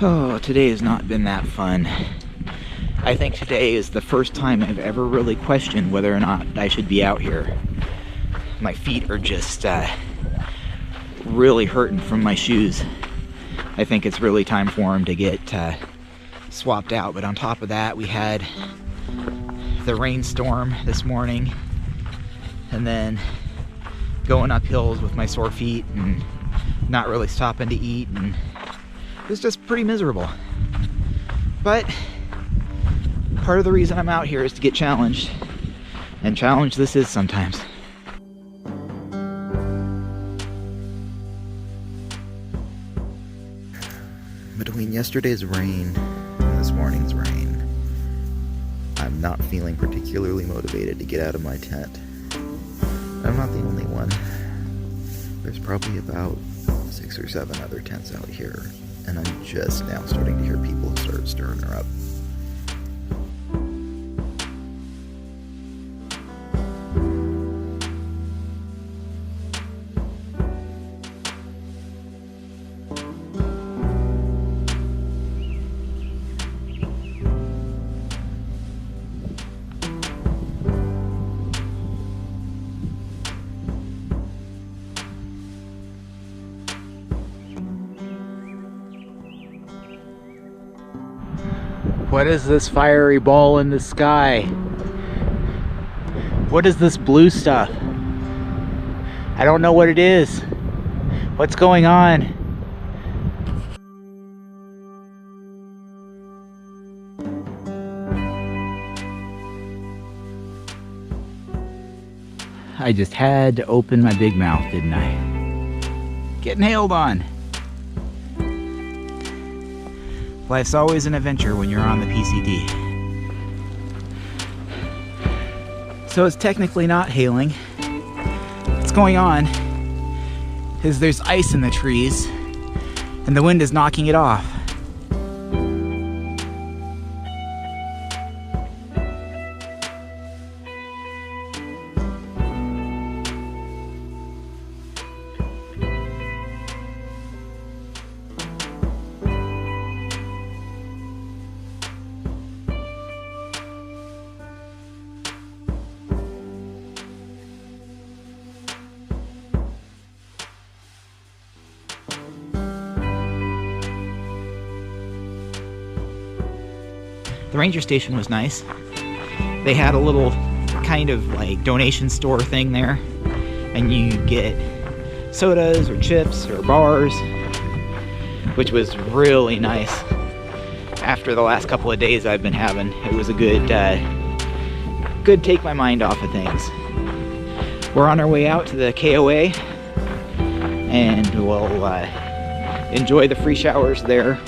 Oh, today has not been that fun. I think today is the first time I've ever really questioned whether or not I should be out here. My feet are just really hurting from my shoes. I think it's really time for them to get swapped out. But on top of that, we had the rainstorm this morning, and then going up hills with my sore feet and not really stopping to eat, and it was just pretty miserable. But part of the reason I'm out here is to get challenged, and challenge this is sometimes. Between yesterday's rain and this morning's rain, I'm not feeling particularly motivated to get out of my tent. I'm not the only one. There's probably about 6 or 7 other tents out here, and I'm just now starting to hear people start stirring her up. What is this fiery ball in the sky? What is this blue stuff? I don't know what it is. What's going on? I just had to open my big mouth, didn't I? Getting hailed on. Life's always an adventure when you're on the PCT. So it's technically not hailing. What's going on is there's ice in the trees and the wind is knocking it off. The ranger station was nice. They had a little kind of like donation store thing there, and you get sodas or chips or bars, which was really nice. After the last couple of days I've been having, it was a good take my mind off of things. We're on our way out to the KOA, and we'll enjoy the free showers there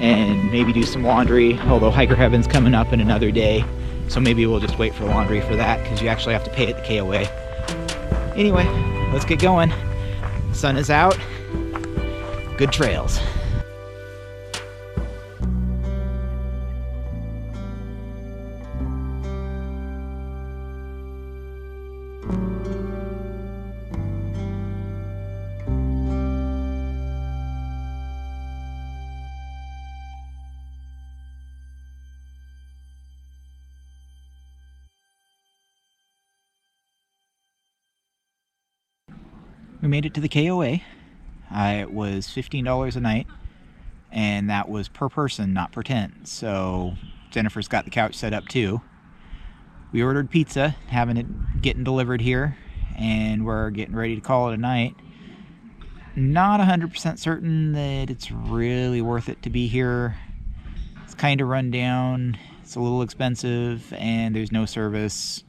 and maybe do some laundry, although Hiker Heaven's coming up in another day, so maybe we'll just wait for laundry for that, because you actually have to pay at the KOA. Anyway, let's get going. Sun is out. Good trails. We made it to the KOA. It was $15 a night, and that was per person, not per tent. So Jennifer's got the couch set up too. We ordered pizza, having it getting delivered here, and we're getting ready to call it a night. Not 100% certain that it's really worth it to be here. It's kind of run down, it's a little expensive, and there's no service,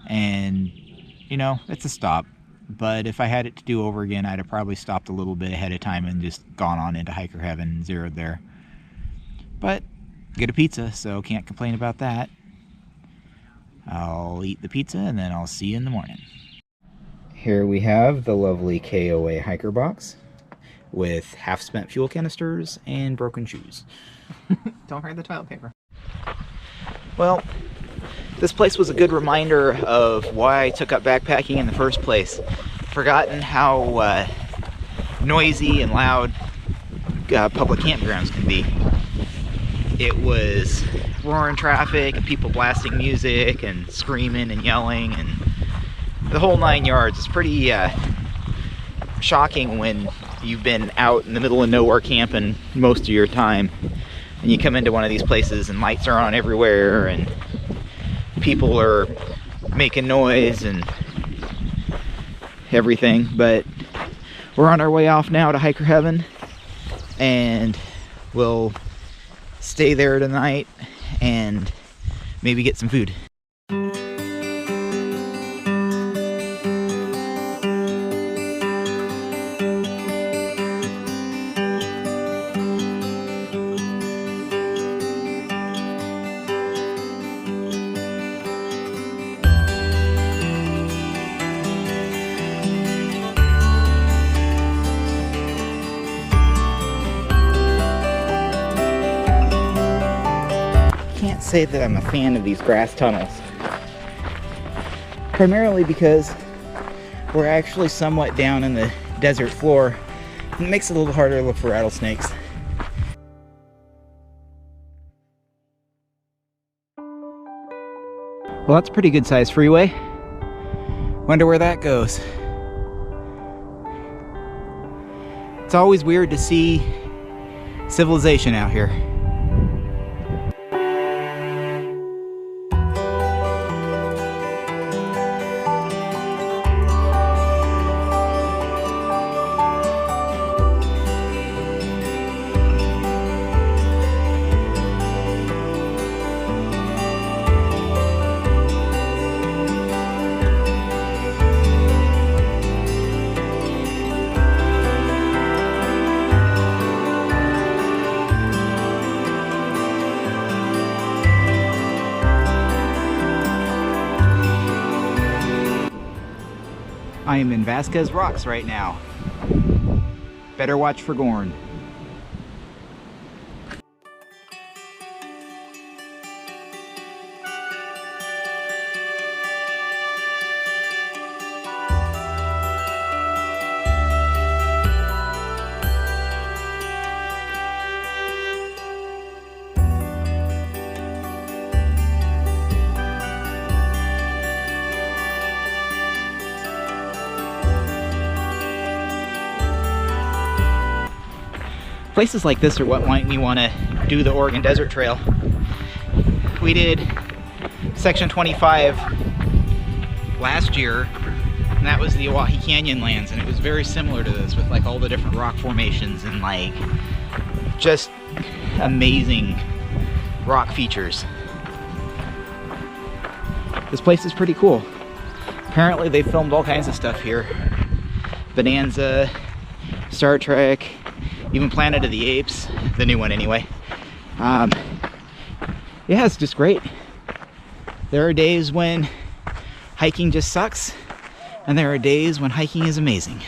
and you know, it's a stop. But if I had it to do over again, I'd have probably stopped a little bit ahead of time and just gone on into Hiker Heaven and zeroed there. But get a pizza, so can't complain about that. I'll eat the pizza and then I'll see you in the morning. Here we have the lovely KOA hiker box with half-spent fuel canisters and broken shoes. Don't hurt the toilet paper. Well, this place was a good reminder of why I took up backpacking in the first place. Forgotten how noisy and loud public campgrounds can be. It was roaring traffic and people blasting music and screaming and yelling and the whole 9 yards. It's pretty shocking when you've been out in the middle of nowhere camping most of your time and you come into one of these places and lights are on everywhere and people are making noise and everything. But we're on our way off now to Hiker Heaven, and we'll stay there tonight and maybe get some food. Can't say that I'm a fan of these grass tunnels, primarily because we're actually somewhat down in the desert floor and it makes it a little harder to look for rattlesnakes. Well, that's a pretty good sized freeway. Wonder where that goes. It's always weird to see civilization out here. I am in Vasquez Rocks right now. Better watch for Gorn. Places like this are what make me want to do the Oregon Desert Trail. We did section 25 last year, and that was the Oahe Canyon lands, and it was very similar to this with like all the different rock formations and like just amazing rock features. This place is pretty cool. Apparently they filmed all kinds of stuff here. Bonanza, Star Trek, even Planet of the Apes, the new one anyway. Yeah, it's just great. There are days when hiking just sucks, and there are days when hiking is amazing.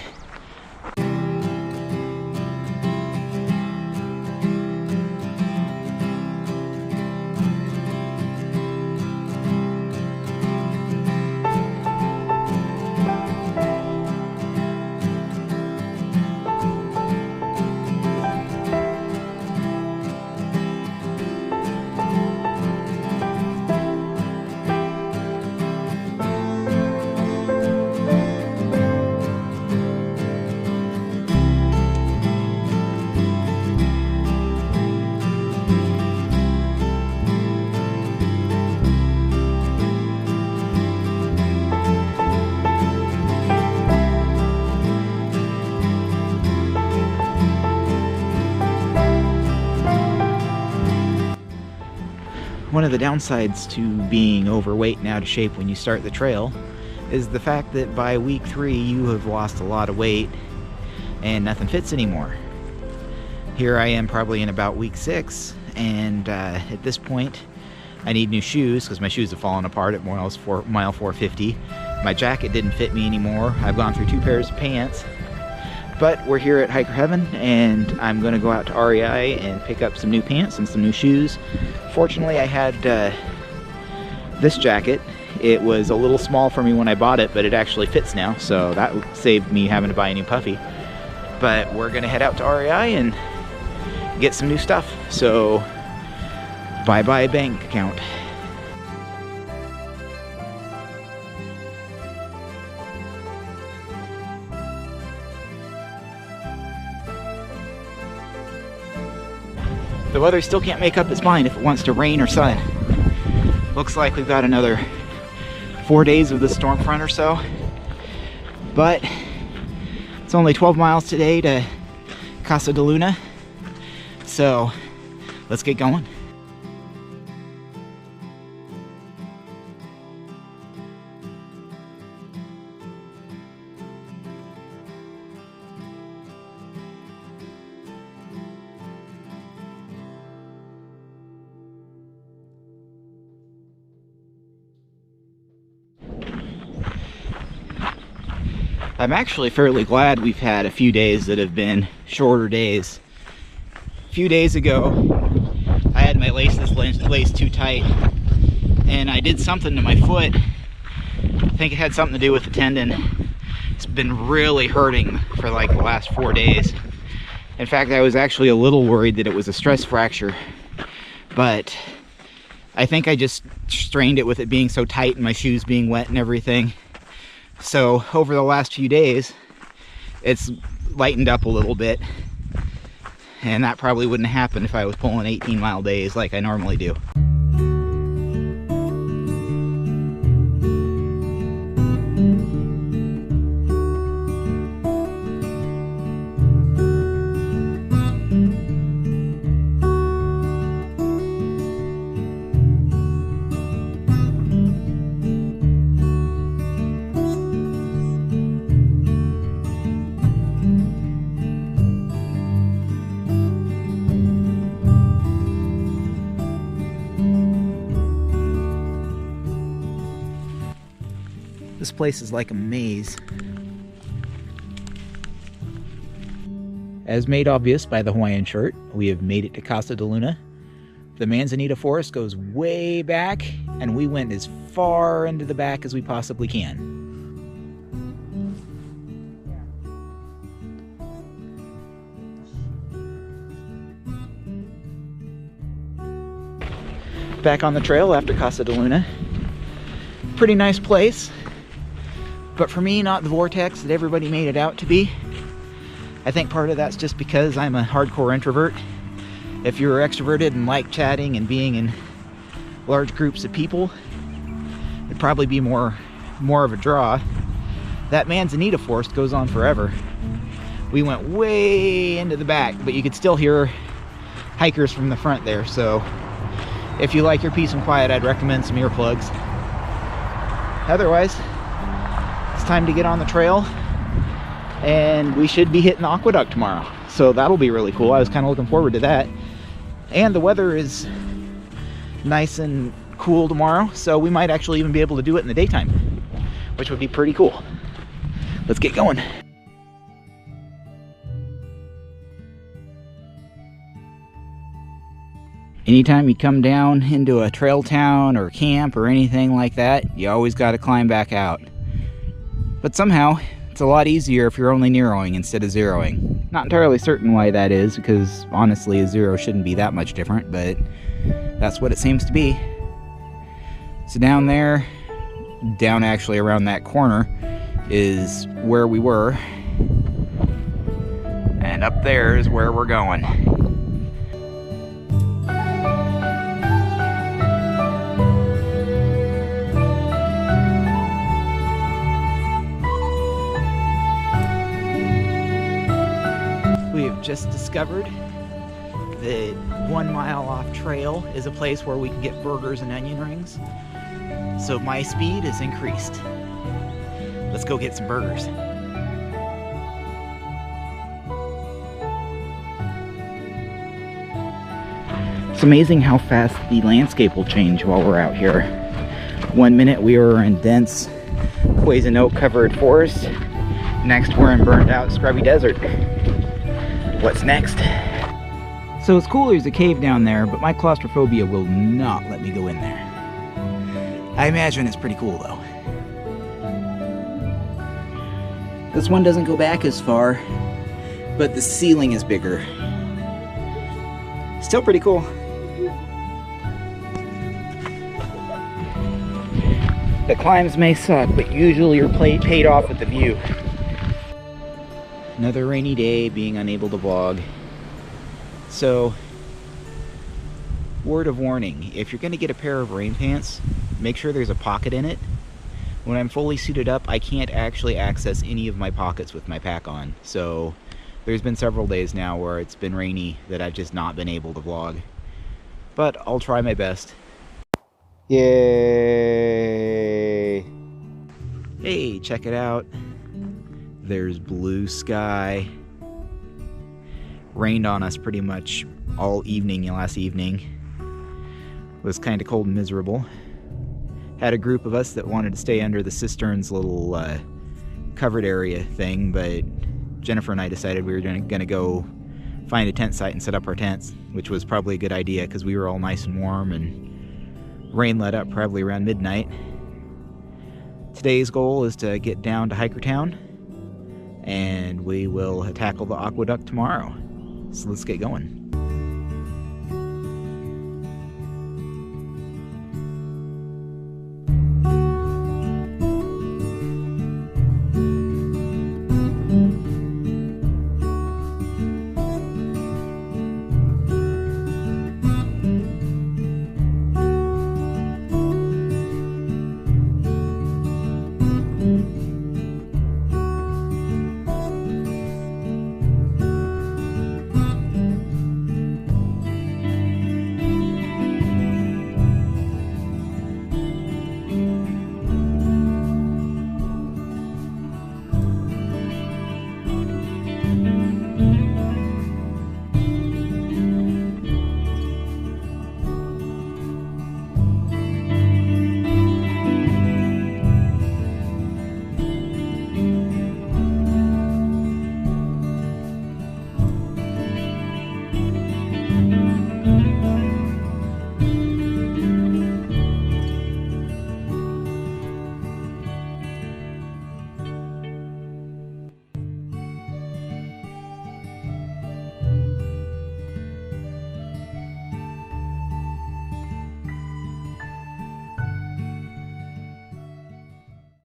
One of the downsides to being overweight and out of shape when you start the trail is the fact that by week 3 you have lost a lot of weight and nothing fits anymore. Here I am probably in about week 6, and at this point I need new shoes because my shoes have fallen apart at mile 450. My jacket didn't fit me anymore. I've gone through 2 pairs of pants. But we're here at Hiker Heaven, and I'm going to go out to REI and pick up some new pants and some new shoes. Fortunately, I had this jacket. It was a little small for me when I bought it, but it actually fits now, so that saved me having to buy a new puffy. But we're going to head out to REI and get some new stuff. So bye-bye bank account. The weather still can't make up its mind if it wants to rain or sun. Looks like we've got another 4 days of the storm front or so. But it's only 12 miles today to Casa de Luna. So let's get going. I'm actually fairly glad we've had a few days that have been shorter days. A few days ago, I had my laces laced too tight, and I did something to my foot. I think it had something to do with the tendon. It's been really hurting for like the last 4 days. In fact, I was actually a little worried that it was a stress fracture, but I think I just strained it with it being so tight and my shoes being wet and everything. So over the last few days, it's lightened up a little bit, and that probably wouldn't happen if I was pulling 18-mile days like I normally do. This place is like a maze. As made obvious by the Hawaiian shirt, we have made it to Casa de Luna. The Manzanita Forest goes way back, and we went as far into the back as we possibly can. Back on the trail after Casa de Luna. Pretty nice place. But for me, not the vortex that everybody made it out to be. I think part of that's just because I'm a hardcore introvert. If you're extroverted and like chatting and being in large groups of people, it'd probably be more of a draw. That Manzanita Forest goes on forever. We went way into the back, but you could still hear hikers from the front there. So if you like your peace and quiet, I'd recommend some earplugs. Otherwise, it's time to get on the trail, and we should be hitting the aqueduct tomorrow. So that'll be really cool. I was kind of looking forward to that. And the weather is nice and cool tomorrow, so we might actually even be able to do it in the daytime, which would be pretty cool. Let's get going. Anytime you come down into a trail town or camp or anything like that, you always got to climb back out. But somehow, it's a lot easier if you're only neroing instead of zeroing. Not entirely certain why that is, because honestly a zero shouldn't be that much different, but that's what it seems to be. So down there, down actually around that corner, is where we were. And up there is where we're going. We have just discovered that 1 mile off trail is a place where we can get burgers and onion rings. So my speed is increased. Let's go get some burgers. It's amazing how fast the landscape will change while we're out here. 1 minute we were in dense poison oak covered forest. Next we're in burned out scrubby desert. What's next? So it's cool there's a cave down there, but my claustrophobia will not let me go in there. I imagine it's pretty cool though. This one doesn't go back as far, but the ceiling is bigger. Still pretty cool. The climbs may suck, but usually you're paid off with the view. Another rainy day, being unable to vlog. So, word of warning, if you're going to get a pair of rain pants, make sure there's a pocket in it. When I'm fully suited up, I can't actually access any of my pockets with my pack on. So, there's been several days now where it's been rainy that I've just not been able to vlog. But I'll try my best. Yay! Hey, check it out. There's blue sky. Rained on us pretty much all evening last evening. It was kind of cold and miserable. Had a group of us that wanted to stay under the cistern's little covered area thing, but Jennifer and I decided we were going to go find a tent site and set up our tents, which was probably a good idea because we were all nice and warm and rain let up probably around midnight. Today's goal is to get down to Hikertown, and we will tackle the aqueduct tomorrow. So let's get going.